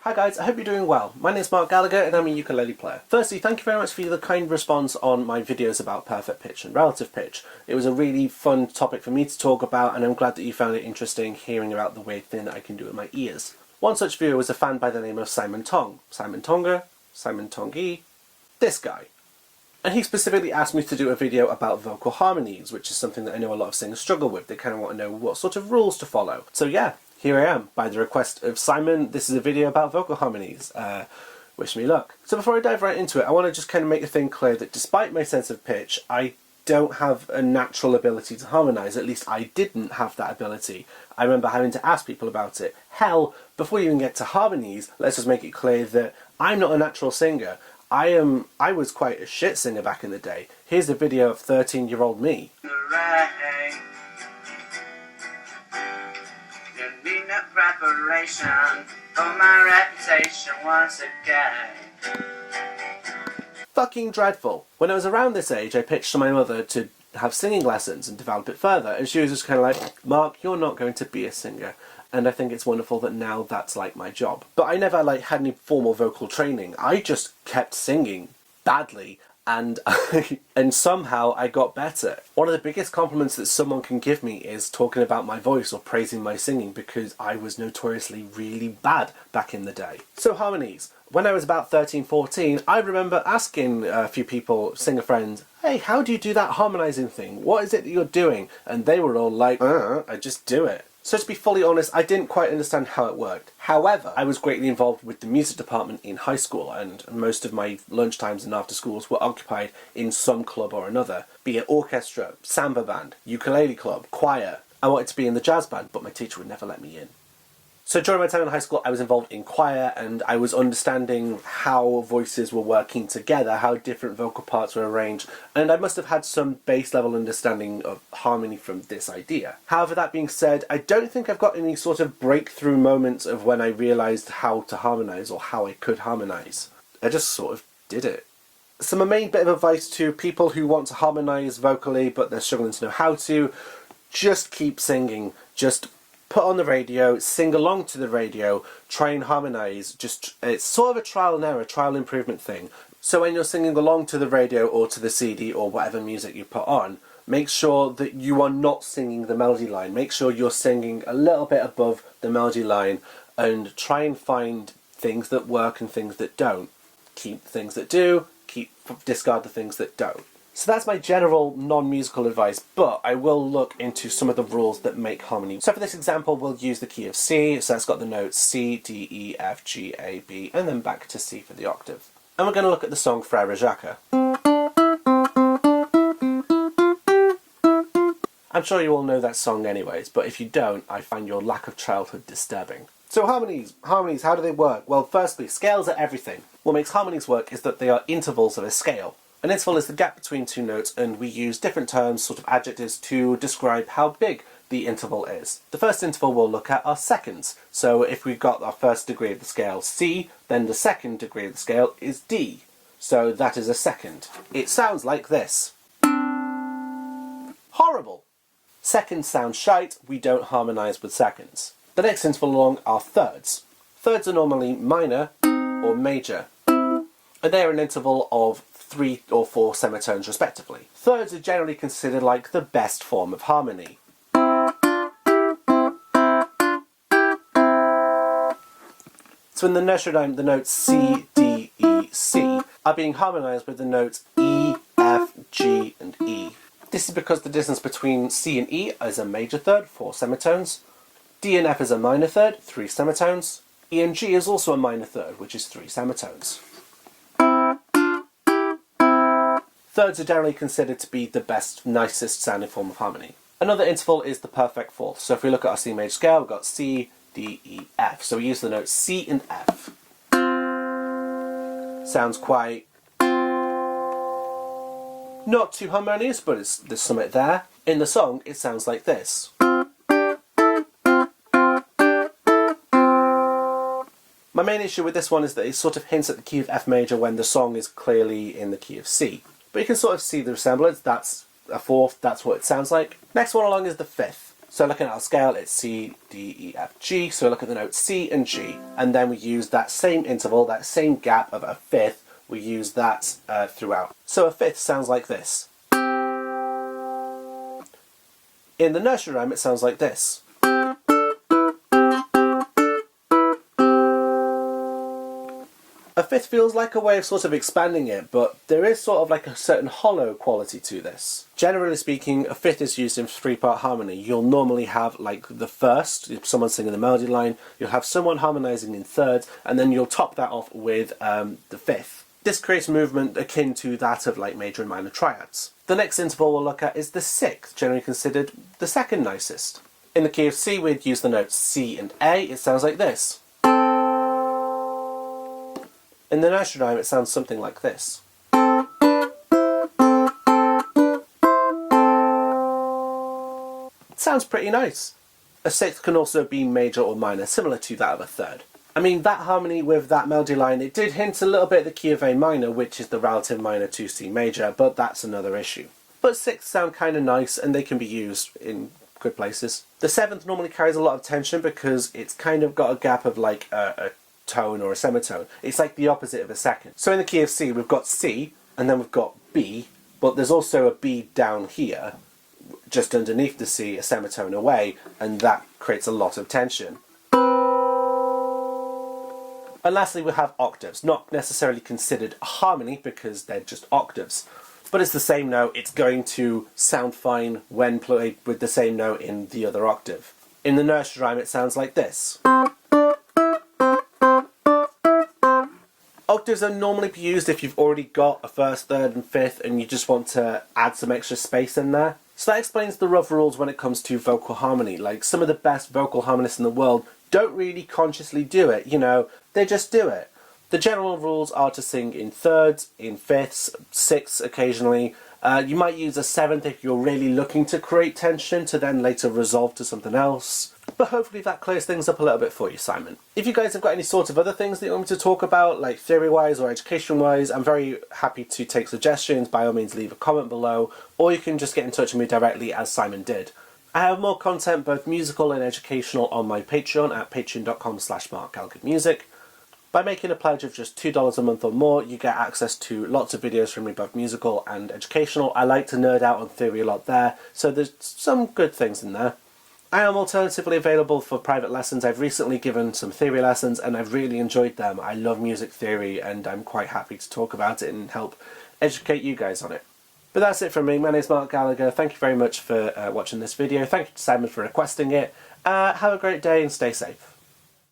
Hi guys, I hope you're doing well. My name's Mark Gallagher and I'm a ukulele player. Firstly, thank you very much for the kind response on my videos about perfect pitch and relative pitch. It was a really fun topic for me to talk about and I'm glad that you found it interesting hearing about the weird thing that I can do with my ears. One such viewer was a fan by the name of Simon Tonge. Simon Tonge, Simon Tonge, this guy. And he specifically asked me to do a video about vocal harmonies, which is something that I know a lot of singers struggle with. They kind of want to know what sort of rules to follow. So yeah, here I am, by the request of Simon. This is a video about vocal harmonies. Wish me luck. So before I dive right into it, I want to just kind of make a thing clear that despite my sense of pitch, I don't have a natural ability to harmonise. At least I didn't have that ability. I remember having to ask people about it. Hell, before you even get to harmonies, let's just make it clear that I'm not a natural singer. I was quite a shit singer back in the day. Here's a video of 13-year-old me. Preparation for my reputation once again. Fucking dreadful. When I was around this age, I pitched to my mother to have singing lessons and develop it further, and she was just kind of like, Mark, you're not going to be a singer. And I think it's wonderful that now that's like my job. But I never had any formal vocal training. I just kept singing badly. And somehow I got better. One of the biggest compliments that someone can give me is talking about my voice or praising my singing, because I was notoriously really bad back in the day. So harmonies. When I was about 13, 14, I remember asking a few people, singer friends, hey, how do you do that harmonizing thing? What is it that you're doing? And they were all like, I just do it. So to be fully honest, I didn't quite understand how it worked. However, I was greatly involved with the music department in high school, and most of my lunchtimes and after schools were occupied in some club or another, be it orchestra, samba band, ukulele club, choir. I wanted to be in the jazz band, but my teacher would never let me in. So during my time in high school, I was involved in choir, and I was understanding how voices were working together, how different vocal parts were arranged, and I must have had some base level understanding of harmony from this idea. However, that being said, I don't think I've got any sort of breakthrough moments of when I realised how to harmonise or how I could harmonise. I just sort of did it. So my main bit of advice to people who want to harmonise vocally but they're struggling to know how to, just keep singing. Just put on the radio, sing along to the radio, try and harmonise. It's sort of a trial and error, trial improvement thing. So when you're singing along to the radio or to the CD or whatever music you put on, make sure that you are not singing the melody line. Make sure you're singing a little bit above the melody line and try and find things that work and things that don't. Keep things that do, discard the things that don't. So that's my general non-musical advice, but I will look into some of the rules that make harmony. So for this example, we'll use the key of C, so that's got the notes C, D, E, F, G, A, B, and then back to C for the octave. And we're going to look at the song Frère Jacques. I'm sure you all know that song anyways, but if you don't, I find your lack of childhood disturbing. So harmonies, how do they work? Well, firstly, scales are everything. What makes harmonies work is that they are intervals of a scale. An interval is the gap between two notes, and we use different terms, sort of adjectives, to describe how big the interval is. The first interval we'll look at are seconds. So if we've got our first degree of the scale C, then the second degree of the scale is D. So that is a second. It sounds like this. Horrible! Seconds sound shite, we don't harmonise with seconds. The next interval along are thirds. Thirds are normally minor or major, and they're an interval of 3 or 4 semitones respectively. Thirds are generally considered like the best form of harmony. So in the nursery rhyme, the notes C, D, E, C are being harmonised with the notes E, F, G and E. This is because the distance between C and E is a major third, 4 semitones. D and F is a minor third, 3 semitones. E and G is also a minor third, which is 3 semitones. Thirds are generally considered to be the best, nicest sounding form of harmony. Another interval is the perfect fourth. So if we look at our C major scale, we've got C, D, E, F. So we use the notes C and F. Sounds quite not too harmonious, but there's something there. In the song, it sounds like this. My main issue with this one is that it sort of hints at the key of F major when the song is clearly in the key of C. But you can sort of see the resemblance. That's a fourth, that's what it sounds like. Next one along is the fifth. So looking at our scale, it's C, D, E, F, G. So look at the notes C and G, and then we use that same interval, that same gap of a fifth, we use that throughout. So a fifth sounds like this. In the nursery rhyme, it sounds like this. A fifth feels like a way of sort of expanding it, but there is sort of like a certain hollow quality to this. Generally speaking, a fifth is used in three-part harmony. You'll normally have like the first, if someone's singing the melody line, you'll have someone harmonizing in thirds, and then you'll top that off with the fifth. This creates movement akin to that of like major and minor triads. The next interval we'll look at is the sixth, generally considered the second nicest. In the key of C, we'd use the notes C and A. It sounds like this. In the nursery rhyme, it sounds something like this. It sounds pretty nice. A sixth can also be major or minor, similar to that of a third. I mean, that harmony with that melody line, it did hint a little bit at the key of A minor, which is the relative minor to C major, but that's another issue. But sixths sound kind of nice, and they can be used in good places. The seventh normally carries a lot of tension because it's kind of got a gap of like a tone or a semitone. It's like the opposite of a second. So in the key of C, we've got C, and then we've got B, but there's also a B down here, just underneath the C, a semitone away, and that creates a lot of tension. And lastly, we have octaves, not necessarily considered a harmony because they're just octaves. But it's the same note, it's going to sound fine when played with the same note in the other octave. In the nursery rhyme, it sounds like this. Octaves are normally used if you've already got a first, third and fifth and you just want to add some extra space in there. So that explains the rough rules when it comes to vocal harmony. Like, some of the best vocal harmonists in the world don't really consciously do it, you know, they just do it. The general rules are to sing in thirds, in fifths, sixths occasionally. You might use a seventh if you're really looking to create tension to then later resolve to something else. But hopefully that clears things up a little bit for you, Simon. If you guys have got any sort of other things that you want me to talk about, like theory-wise or education-wise, I'm very happy to take suggestions. By all means, leave a comment below, or you can just get in touch with me directly as Simon did. I have more content, both musical and educational, on my Patreon at patreon.com/markgallaghermusic. By making a pledge of just $2 a month or more, you get access to lots of videos from me, both musical and educational. I like to nerd out on theory a lot there, so there's some good things in there. I am alternatively available for private lessons. I've recently given some theory lessons and I've really enjoyed them. I love music theory and I'm quite happy to talk about it and help educate you guys on it. But that's it from me. My name's Mark Gallagher. Thank you very much for watching this video. Thank you to Simon for requesting it. Have a great day and stay safe.